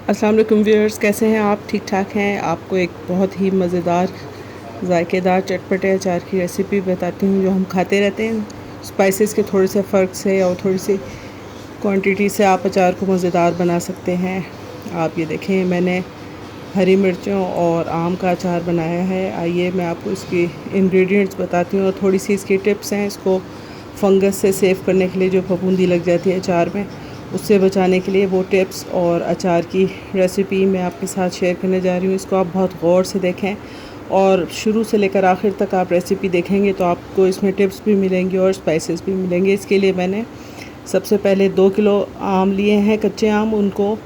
अस्सलाम वालेकुम व्यूअर्स, कैसे हैं आप? ठीक ठाक हैं? आपको एक बहुत ही मज़ेदार जायकेदार चटपटे अचार की रेसिपी बताती हूँ जो हम खाते रहते हैं। स्पाइसेस के थोड़े से फ़र्क से और थोड़ी सी क्वांटिटी से आप अचार को मज़ेदार बना सकते हैं। आप ये देखें, मैंने हरी मिर्चों और आम का अचार बनाया है। आइए मैं आपको इसकी इंग्रेडिएंट्स बताती हूँ और थोड़ी सी इसकी टिप्स हैं। इसको फंगस से सेव करने के लिए, जो फफूंदी लग जाती है अचार में, उससे बचाने के लिए वो टिप्स और अचार की रेसिपी मैं आपके साथ शेयर करने जा रही हूँ। इसको आप बहुत गौर से देखें और शुरू से लेकर आखिर तक आप रेसिपी देखेंगे तो आपको इसमें टिप्स भी मिलेंगी और स्पाइसेस भी मिलेंगे। इसके लिए मैंने सबसे पहले 2 किलो आम लिए हैं, कच्चे आम। उनको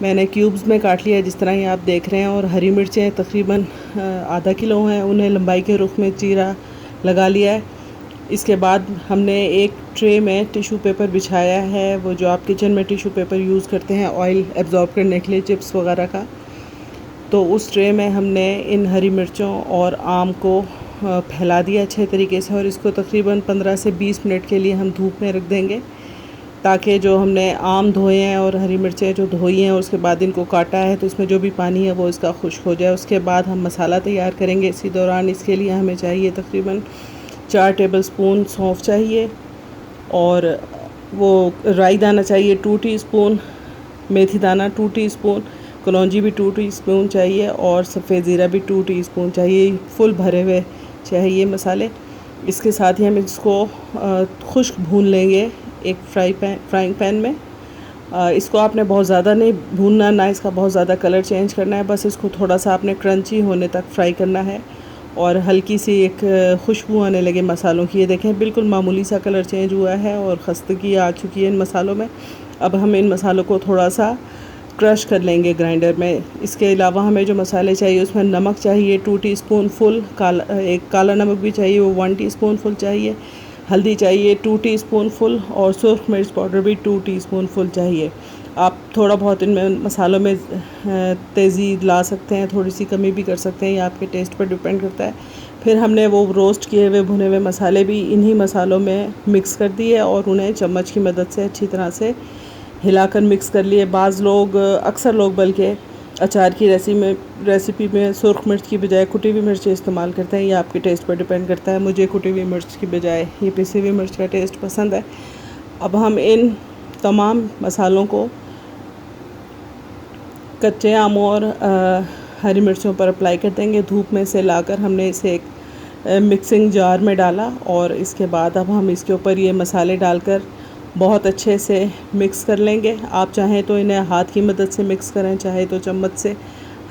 मैंने क्यूब्स में काट लिया जिस तरह ये आप देख रहे हैं। और हरी मिर्चें तकरीबन आधा किलो हैं, उन्हें लंबाई के रुख में चीरा लगा लिया है। इसके बाद हमने एक ट्रे में टिशू पेपर बिछाया है, वो जो आप किचन में टिशू पेपर यूज़ करते हैं ऑयल एब्जॉर्ब करने के लिए, चिप्स वगैरह का। तो उस ट्रे में हमने इन हरी मिर्चों और आम को फैला दिया अच्छे तरीके से और इसको तकरीबन 15 से 20 मिनट के लिए हम धूप में रख देंगे, ताकि जो हमने आम धोए हैं और हरी मिर्चें जो धोई हैं और उसके बाद इनको काटा है तो इसमें जो भी पानी है वो इसका खुश्क हो जाए। उसके बाद हम मसाला तैयार करेंगे इसी दौरान। इसके लिए हमें चाहिए तकरीबन 4 टेबलस्पून सौंफ चाहिए, और वो राई दाना चाहिए 2 टीस्पून, मेथी दाना 2 टीस्पून, कलौंजी भी 2 टीस्पून चाहिए और सफ़ेद ज़ीरा भी 2 टीस्पून चाहिए। फुल भरे हुए चाहिए मसाले। इसके साथ ही हम इसको खुश्क भून लेंगे एक फ्राइंग पैन में। इसको आपने बहुत ज़्यादा नहीं भूनना, ना इसका बहुत ज़्यादा कलर चेंज करना है, बस इसको थोड़ा सा आपने क्रंची होने तक फ्राई करना है और हल्की सी एक खुशबू आने लगे मसालों की। ये देखें, बिल्कुल मामूली सा कलर चेंज हुआ है और खस्तगी आ चुकी है इन मसालों में। अब हम इन मसालों को थोड़ा सा क्रश कर लेंगे ग्राइंडर में। इसके अलावा हमें जो मसाले चाहिए उसमें नमक चाहिए 2 टीस्पून फुल, एक काला नमक भी चाहिए, वो 1 टीस्पून फुल चाहिए। हल्दी चाहिए 2 टीस्पून फुल और सुरख मिर्च पाउडर भी 2 टीस्पून फुल चाहिए। आप थोड़ा बहुत इनमें मसालों में तेज़ी ला सकते हैं, थोड़ी सी कमी भी कर सकते हैं, ये आपके टेस्ट पर डिपेंड करता है। फिर हमने वो रोस्ट किए हुए भुने हुए मसाले भी इन्हीं मसालों में मिक्स कर दिए और उन्हें चम्मच की मदद से अच्छी तरह से हिलाकर मिक्स कर लिए। बाज़ लोग, अक्सर लोग बल्कि अचार की रेसिपी में सुरख मिर्च की बजाय कुटी हुई मिर्च इस्तेमाल करते हैं। ये आपके टेस्ट पर डिपेंड करता है। मुझे कुटी हुई मिर्च की बजाय ये पिसी हुई मिर्च का टेस्ट पसंद है। अब हम इन तमाम मसालों को कच्चे आमों और हरी मिर्चों पर अप्लाई कर देंगे। धूप में से लाकर हमने इसे एक मिक्सिंग जार में डाला और इसके बाद अब हम इसके ऊपर ये मसाले डालकर बहुत अच्छे से मिक्स कर लेंगे। आप चाहें तो इन्हें हाथ की मदद से मिक्स करें, चाहे तो चम्मच से।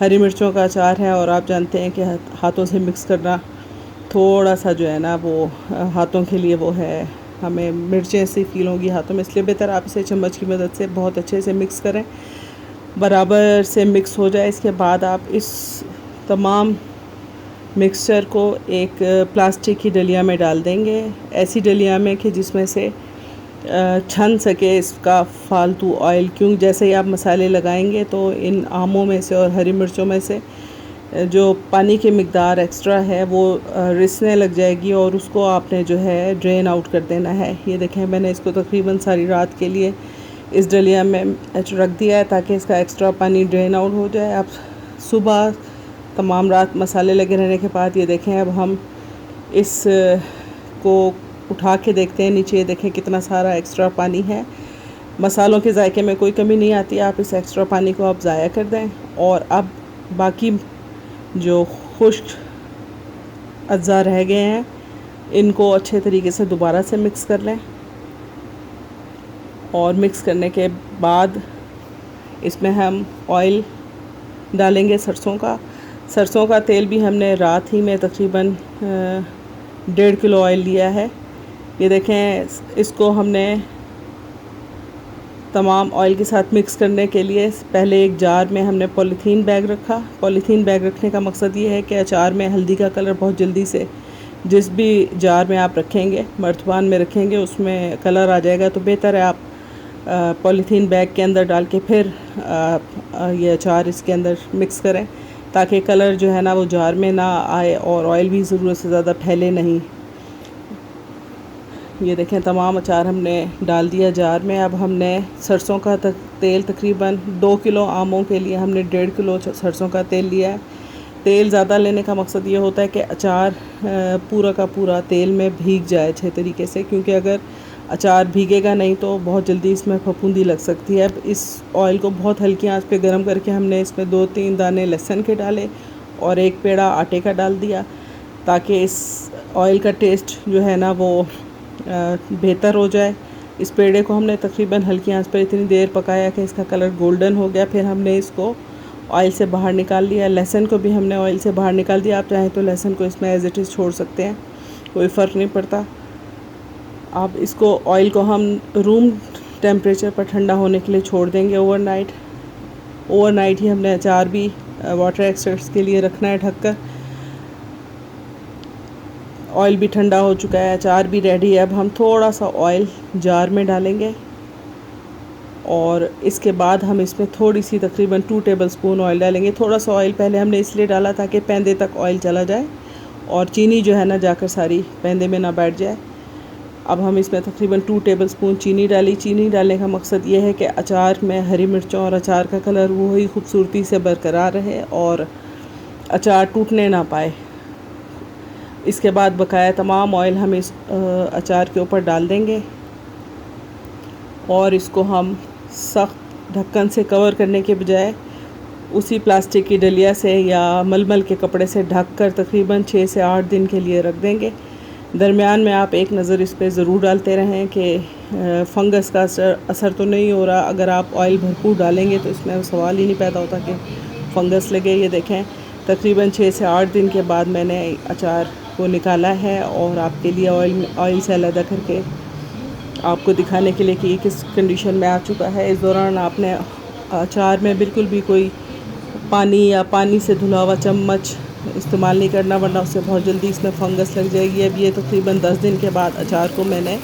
हरी मिर्चों का अचार है और आप जानते हैं कि हाथों से मिक्स करना थोड़ा सा जो है ना वो हाथों के लिए वो है, हमें मिर्चें ऐसी फील होगी हाथों में, इसलिए बेहतर आप इसे चम्मच की मदद से बहुत अच्छे से मिक्स करें, बराबर से मिक्स हो जाए। इसके बाद आप इस तमाम मिक्सचर को एक प्लास्टिक की डलिया में डाल देंगे, ऐसी डलिया में कि जिसमें से छन सके इसका फालतू ऑयल। क्यों, जैसे ही आप मसाले लगाएंगे तो इन आमों में से और हरी मिर्चों में से जो पानी की मिक़दार एक्स्ट्रा है वो रिसने लग जाएगी और उसको आपने जो है ड्रेन आउट कर देना है। ये देखें, मैंने इसको तकरीबन सारी रात के लिए इस डलिया में रख दिया है ताकि इसका एक्स्ट्रा पानी ड्रेन आउट हो जाए। अब सुबह तमाम रात मसाले लगे रहने के बाद ये देखें, अब हम इस को उठा के देखते हैं नीचे, देखें कितना सारा एक्स्ट्रा पानी है। मसालों के जायके में कोई कमी नहीं आती, आप इस एक्स्ट्रा पानी को आप ज़ाया कर दें। और अब बाकी जो खुश्क अज्जा रह गए हैं इनको अच्छे तरीके से दोबारा से मिक्स कर लें और मिक्स करने के बाद इसमें हम ऑयल डालेंगे सरसों का तेल भी हमने रात ही में तकरीबन 1.5 किलो ऑयल लिया है। ये देखें, इसको हमने तमाम ऑयल के साथ मिक्स करने के लिए पहले एक जार में हमने पॉलीथीन बैग रखा। पॉलीथीन बैग रखने का मकसद ये है कि अचार में हल्दी का कलर बहुत जल्दी से, जिस भी जार में आप रखेंगे, मर्तबान में रखेंगे, उसमें कलर आ जाएगा। तो बेहतर है आप पॉलीथीन बैग के अंदर डाल के फिर ये अचार इसके अंदर मिक्स करें, ताकि कलर जो है ना वो जार में ना आए और ऑयल भी ज़रूरत से ज़्यादा फैले नहीं। ये देखें तमाम अचार हमने डाल दिया जार में। अब हमने सरसों का तेल तकरीबन 2 किलो आमों के लिए हमने 1.5 किलो सरसों का तेल लिया है। तेल ज़्यादा लेने का मकसद ये होता है कि अचार पूरा का पूरा तेल में भीग जाए अच्छे तरीके से, क्योंकि अगर अचार भीगेगा नहीं तो बहुत जल्दी इसमें फफूंदी लग सकती है। अब इस ऑयल को बहुत हल्की आंच पे गर्म करके हमने इसमें 2-3 दाने लहसुन के डाले और 1 पेड़ा आटे का डाल दिया, ताकि इस ऑयल का टेस्ट जो है ना वो बेहतर हो जाए। इस पेड़े को हमने तकरीबन हल्की आंच पर इतनी देर पकाया कि इसका कलर गोल्डन हो गया। फिर हमने इसको ऑयल से बाहर निकाल लिया। लहसुन को भी हमने ऑयल से बाहर निकाल दिया। आप चाहें तो लहसुन को इसमें एज इट इज़ छोड़ सकते हैं, कोई फ़र्क नहीं पड़ता। अब इसको ऑयल को हम रूम टेम्परेचर पर ठंडा होने के लिए छोड़ देंगे ओवरनाइट ही हमने अचार भी वाटर एक्सट्रैक्ट्स के लिए रखना है ढककर। ऑयल भी ठंडा हो चुका है, अचार भी रेडी है। अब हम थोड़ा सा ऑयल जार में डालेंगे और इसके बाद हम इसमें थोड़ी सी तकरीबन 2 टेबलस्पून ऑयल डालेंगे। थोड़ा सा ऑयल पहले हमने इसलिए डाला ताकि पैंदे तक ऑयल चला जाए और चीनी जो है ना जाकर सारी पैंदे में ना बैठ जाए। अब हम इसमें तकरीबन 2 टेबलस्पून चीनी डाली। चीनी डालने का मकसद ये है कि अचार में हरी मिर्चों और अचार का कलर वही खूबसूरती से बरकरार रहे और अचार टूटने ना पाए। इसके बाद बकाया तमाम ऑयल हम इस अचार के ऊपर डाल देंगे और इसको हम सख्त ढक्कन से कवर करने के बजाय उसी प्लास्टिक की डलिया से या मलमल के कपड़े से ढक कर तकरीबन 6 से 8 दिन के लिए रख देंगे। दरमियान में आप एक नज़र इस पर ज़रूर डालते रहें कि फंगस का असर तो नहीं हो रहा। अगर आप ऑयल भरपूर डालेंगे तो इसमें सवाल ही नहीं पैदा होता कि फंगस लगे। ये देखें तकरीबन 6 से 8 दिन के बाद मैंने अचार को निकाला है और आपके लिए ऑयल से अलग करके आपको दिखाने के लिए कि ये किस कंडीशन में आ चुका है। इस दौरान आपने अचार में बिल्कुल भी कोई पानी या पानी से धुला हुआ चम्मच इस्तेमाल नहीं करना, वरना उससे बहुत जल्दी इसमें फंगस लग जाएगी। अब ये तकरीबन 10 दिन के बाद अचार को मैंने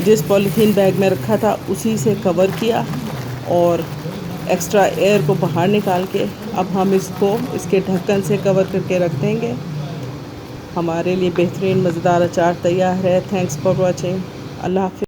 जिस पॉलीथीन बैग में रखा था उसी से कवर किया और एक्स्ट्रा एयर को बाहर निकाल के अब हम इसको इसके ढक्कन से कवर करके रख देंगे। हमारे लिए बेहतरीन मज़ेदार अचार तैयार है। Thanks for watching. अल्लाह हाफ़िज़।